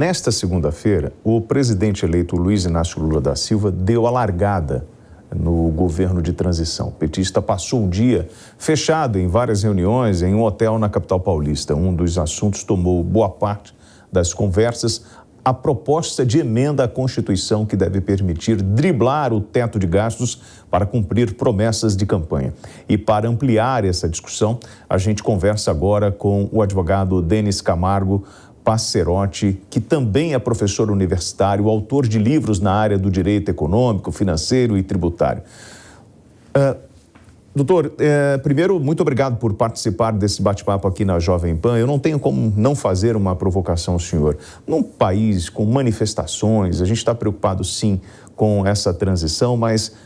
Nesta segunda-feira, o presidente eleito Luiz Inácio Lula da Silva deu a largada no governo de transição. O petista passou o dia fechado em várias reuniões em um hotel na capital paulista. Um dos assuntos tomou boa parte das conversas, a proposta de emenda à Constituição que deve permitir driblar o teto de gastos para cumprir promessas de campanha. E para ampliar essa discussão, a gente conversa agora com o advogado Denis Camargo Passerotti, que também é professor universitário, autor de livros na área do direito econômico, financeiro e tributário. Doutor, primeiro, muito obrigado por participar desse bate-papo aqui na Jovem Pan. Eu não tenho como não fazer uma provocação ao senhor. Num país com manifestações, a gente está preocupado sim com essa transição, mas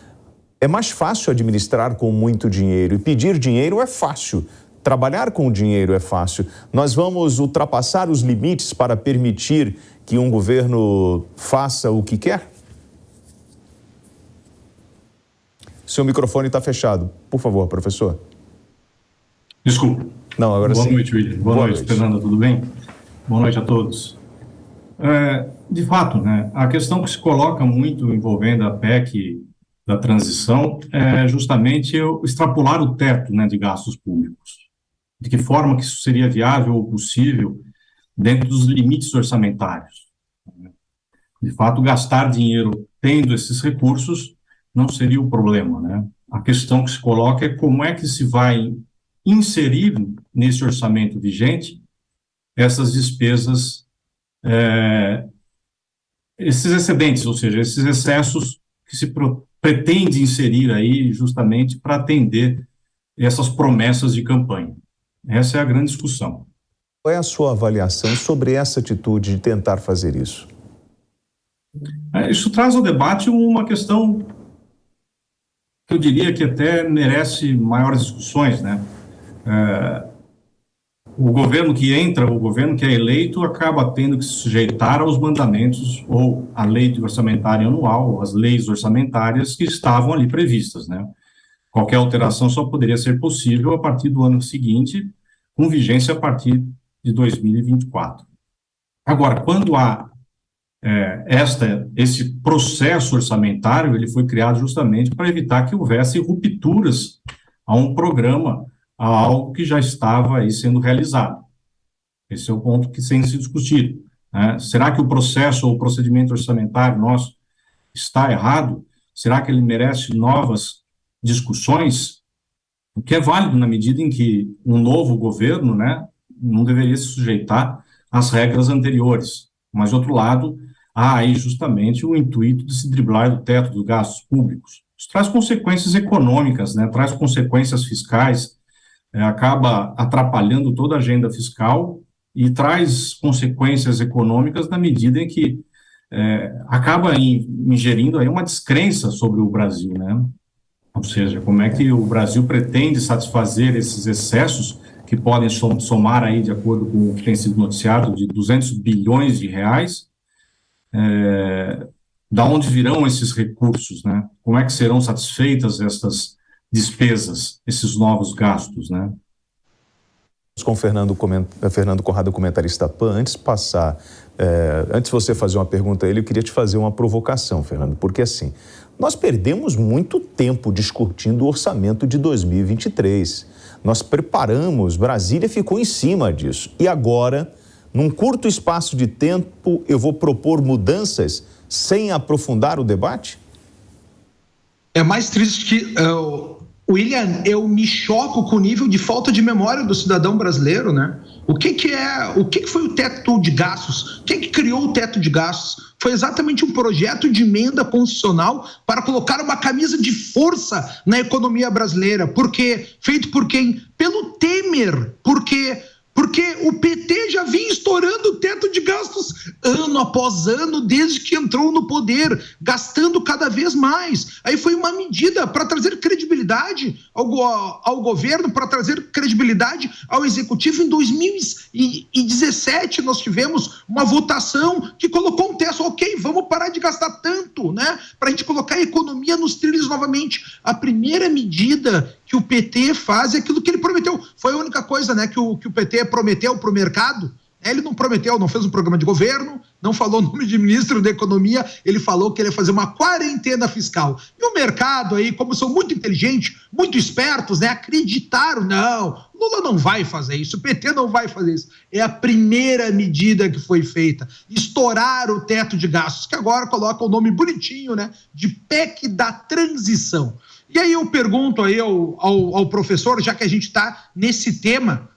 é mais fácil administrar com muito dinheiro e pedir dinheiro é fácil. Trabalhar com o dinheiro é fácil. Nós vamos ultrapassar os limites para permitir que um governo faça o que quer? Seu microfone está fechado. Por favor, professor. Desculpa. Não, agora sim. Boa noite, William. Boa noite, Fernanda, tudo bem? Boa noite a todos. De fato, né, a questão que se coloca muito envolvendo a PEC da transição é justamente extrapolar o teto, né, de gastos públicos. De que forma que isso seria viável ou possível dentro dos limites orçamentários. De fato, gastar dinheiro tendo esses recursos não seria o problema, né? A questão que se coloca é como é que se vai inserir nesse orçamento vigente essas despesas, esses excedentes, ou seja, esses excessos que se pretende inserir aí justamente para atender essas promessas de campanha. Essa é a grande discussão. Qual é a sua avaliação sobre essa atitude de tentar fazer isso? Isso traz ao debate uma questão que eu diria que até merece maiores discussões, né? O governo que entra, o governo que é eleito, acaba tendo que se sujeitar aos mandamentos ou à lei orçamentária anual, ou às leis orçamentárias que estavam ali previstas, né? Qualquer alteração só poderia ser possível a partir do ano seguinte, com vigência a partir de 2024. Agora, quando há esse processo orçamentário, ele foi criado justamente para evitar que houvesse rupturas a um programa, a algo que já estava aí sendo realizado. Esse é o ponto que tem se discutido, né? Será que o processo ou o procedimento orçamentário nosso está errado? Será que ele merece novas discussões? O que é válido na medida em que um novo governo, né, não deveria se sujeitar às regras anteriores. Mas, de outro lado, há aí justamente o intuito de se driblar do teto dos gastos públicos. Isso traz consequências econômicas, né, traz consequências fiscais, acaba atrapalhando toda a agenda fiscal e traz consequências econômicas na medida em que acaba ingerindo aí uma descrença sobre o Brasil, né? Ou seja, como é que o Brasil pretende satisfazer esses excessos que podem somar aí, de acordo com o que tem sido noticiado, de 200 bilhões de reais, da onde virão esses recursos, né? Como é que serão satisfeitas essas despesas, esses novos gastos, né? Com Fernando Conrado, comentarista PAN, antes de você fazer uma pergunta a ele, eu queria te fazer uma provocação, Fernando, porque assim, nós perdemos muito tempo discutindo o orçamento de 2023. Nós preparamos, Brasília ficou em cima disso. E agora, num curto espaço de tempo, eu vou propor mudanças sem aprofundar o debate? É mais triste que... William, eu me choco com o nível de falta de memória do cidadão brasileiro, né? O que foi o teto de gastos? Quem que criou o teto de gastos? Foi exatamente um projeto de emenda constitucional para colocar uma camisa de força na economia brasileira. Por quê? Feito por quem? Pelo Temer. Porque o PT já vinha estourando o teto de gastos ano após ano, desde que entrou no poder, gastando cada vez mais. Aí foi uma medida para trazer credibilidade ao governo, para trazer credibilidade ao executivo. Em 2017, nós tivemos uma votação que colocou um teto, ok, vamos parar de gastar tanto, né, para a gente colocar a economia nos trilhos novamente. A primeira medida que o PT faz é aquilo que ele prometeu. Foi a única coisa, né, que o PT prometeu para o mercado, Ele não prometeu, não fez um programa de governo, não falou o nome de ministro da Economia, ele falou que ele ia fazer uma quarentena fiscal. E o mercado aí, como são muito inteligentes, muito espertos, né, acreditaram, não, Lula não vai fazer isso, o PT não vai fazer isso. É a primeira medida que foi feita, estourar o teto de gastos, que agora coloca o nome bonitinho, né, de PEC da transição. E aí eu pergunto aí ao professor, já que a gente está nesse tema,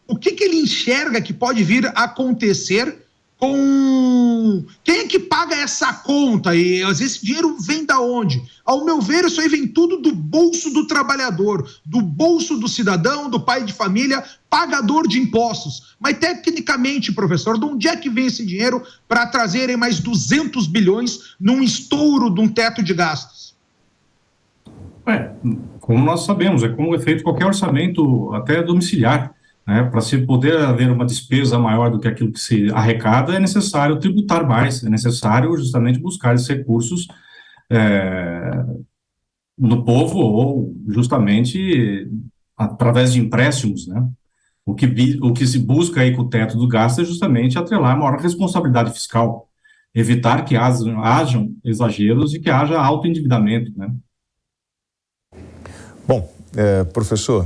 o que ele enxerga que pode vir a acontecer com... Quem é que paga essa conta? E às vezes esse dinheiro vem da onde? Ao meu ver, isso aí vem tudo do bolso do trabalhador, do bolso do cidadão, do pai de família, pagador de impostos. Mas tecnicamente, professor, de onde é que vem esse dinheiro para trazerem mais 200 bilhões num estouro de um teto de gastos? Como nós sabemos, é como é feito qualquer orçamento, até domiciliar. Para se poder haver uma despesa maior do que aquilo que se arrecada, é necessário tributar mais, é necessário justamente buscar esses recursos no povo ou justamente através de empréstimos, né? O que se busca aí com o teto do gasto é justamente atrelar a maior responsabilidade fiscal, evitar que hajam exageros e que haja alto endividamento, né? Bom, professor,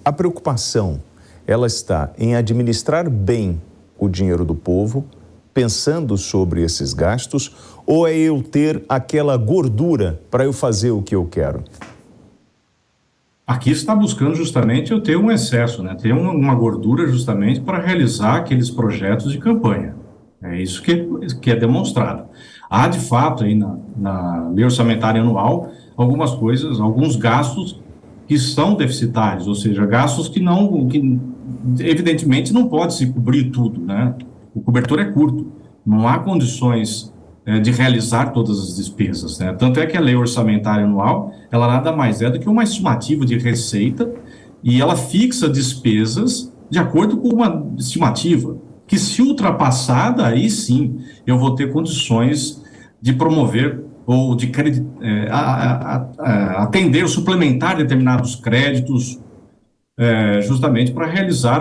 a preocupação, ela está em administrar bem o dinheiro do povo, pensando sobre esses gastos, ou é eu ter aquela gordura para eu fazer o que eu quero? Aqui está buscando justamente eu ter um excesso, né? Ter uma gordura justamente para realizar aqueles projetos de campanha. É isso que é demonstrado. Há, de fato, aí na lei orçamentária anual, algumas coisas, alguns gastos que são deficitários, ou seja, gastos que evidentemente não pode se cobrir tudo, né? O cobertor é curto, não há condições de realizar todas as despesas, né? Tanto é que a lei orçamentária anual, ela nada mais é do que uma estimativa de receita e ela fixa despesas de acordo com uma estimativa, que se ultrapassada, aí sim, eu vou ter condições de promover ou de atender, suplementar determinados créditos, justamente para realizar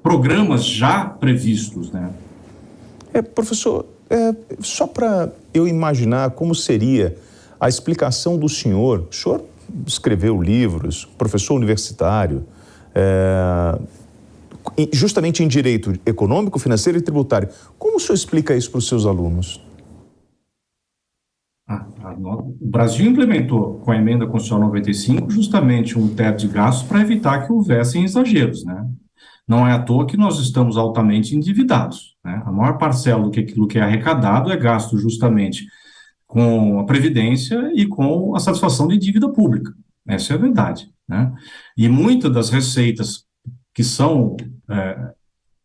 programas já previstos, né? Professor, só para eu imaginar como seria a explicação do senhor, o senhor escreveu livros, professor universitário, justamente em direito econômico, financeiro e tributário. Como o senhor explica isso para os seus alunos? O Brasil implementou com a emenda constitucional 95 justamente um teto de gastos para evitar que houvessem exageros, né? Não é à toa que nós estamos altamente endividados, né? A maior parcela do que aquilo que é arrecadado é gasto justamente com a previdência e com a satisfação de dívida pública. Essa é a verdade, né? E muitas das receitas que são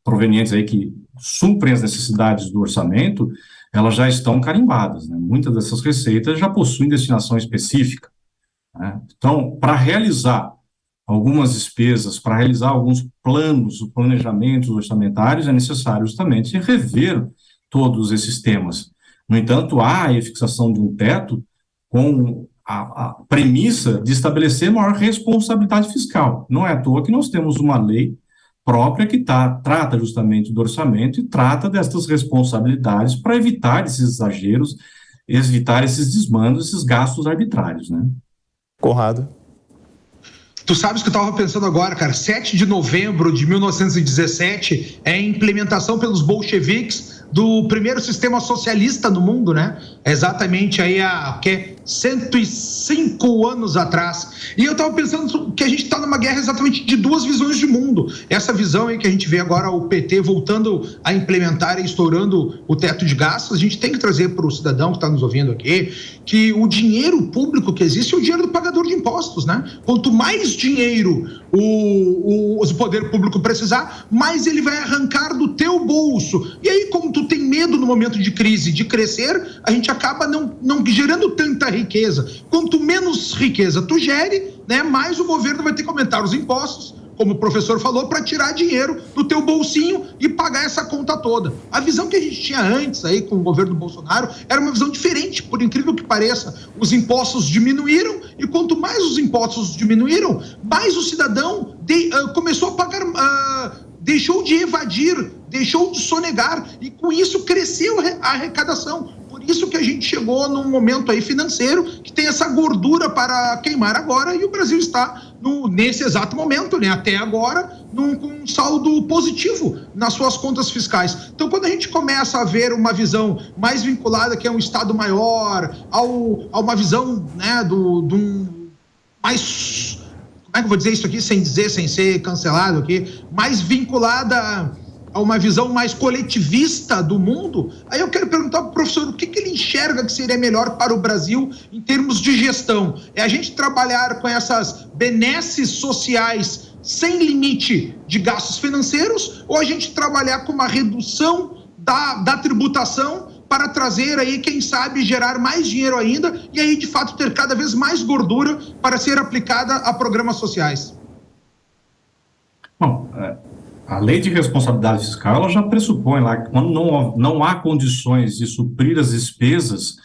provenientes aí, que suprem as necessidades do orçamento, elas já estão carimbadas, né? Muitas dessas receitas já possuem destinação específica, né? Então, para realizar algumas despesas, para realizar alguns planos, planejamentos orçamentários, é necessário justamente rever todos esses temas. No entanto, há a fixação de um teto com a premissa de estabelecer maior responsabilidade fiscal. Não é à toa que nós temos uma lei própria que trata justamente do orçamento e trata destas responsabilidades para evitar esses exageros, evitar esses desmandos, esses gastos arbitrários, né? Conrado. Tu sabes que eu estava pensando agora, cara, 7 de novembro de 1917 é a implementação pelos bolcheviques do primeiro sistema socialista no mundo, né? Exatamente aí há 105 anos atrás. E eu estava pensando que a gente está numa guerra exatamente de duas visões de mundo. Essa visão aí que a gente vê agora o PT voltando a implementar e estourando o teto de gastos, a gente tem que trazer para o cidadão que está nos ouvindo aqui que o dinheiro público que existe é o dinheiro do pagador de impostos, né? Quanto mais dinheiro o poder público precisar, mais ele vai arrancar do teu bolso. E aí, como tu tem medo no momento de crise de crescer, a gente acaba não gerando tanta riqueza. Quanto menos riqueza tu gere, né, mais o governo vai ter que aumentar os impostos, como o professor falou, para tirar dinheiro do teu bolsinho e pagar essa conta toda. A visão que a gente tinha antes aí com o governo Bolsonaro era uma visão diferente, por incrível que pareça. Os impostos diminuíram e quanto mais os impostos diminuíram, mais o cidadão começou a pagar deixou de evadir, deixou de sonegar, e com isso cresceu a arrecadação. Por isso que a gente chegou num momento aí financeiro que tem essa gordura para queimar agora, e o Brasil está nesse exato momento, né, até agora, com um saldo positivo nas suas contas fiscais. Então, quando a gente começa a ver uma visão mais vinculada, que é um Estado maior, a uma visão, né, mais... Como é que eu vou dizer isso aqui sem ser cancelado aqui? Mais vinculada a uma visão mais coletivista do mundo, aí eu quero perguntar para o professor o que ele enxerga que seria melhor para o Brasil em termos de gestão. É a gente trabalhar com essas benesses sociais sem limite de gastos financeiros, ou a gente trabalhar com uma redução da tributação para trazer aí, quem sabe, gerar mais dinheiro ainda e aí, de fato, ter cada vez mais gordura para ser aplicada a programas sociais? Bom, a lei de responsabilidade fiscal ela já pressupõe lá que quando não há condições de suprir as despesas,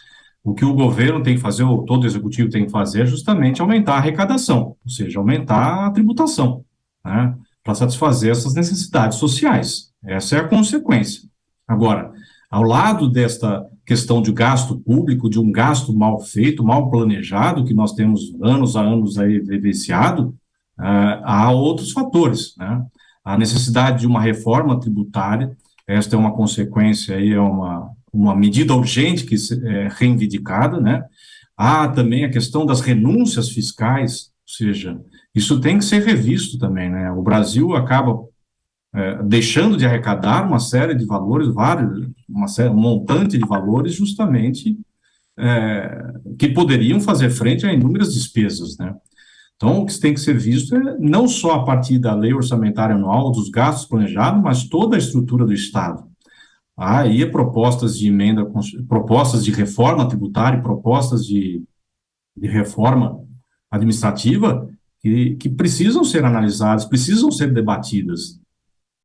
o que o governo tem que fazer, ou todo executivo tem que fazer, é justamente aumentar a arrecadação, ou seja, aumentar a tributação, né, para satisfazer essas necessidades sociais. Essa é a consequência. Agora, ao lado desta questão de gasto público, de um gasto mal feito, mal planejado, que nós temos anos a anos aí vivenciado, há outros fatores, né? A necessidade de uma reforma tributária, esta é uma consequência, aí, é uma medida urgente que é reivindicada, né? Há também a questão das renúncias fiscais, ou seja, isso tem que ser revisto também, né? O Brasil acaba deixando de arrecadar uma série de valores, um montante de valores, justamente que poderiam fazer frente a inúmeras despesas, né? Então, o que tem que ser visto é não só a partir da lei orçamentária anual, dos gastos planejados, mas toda a estrutura do Estado. Há aí propostas de emenda, propostas de reforma tributária, propostas de reforma administrativa que precisam ser analisadas, precisam ser debatidas.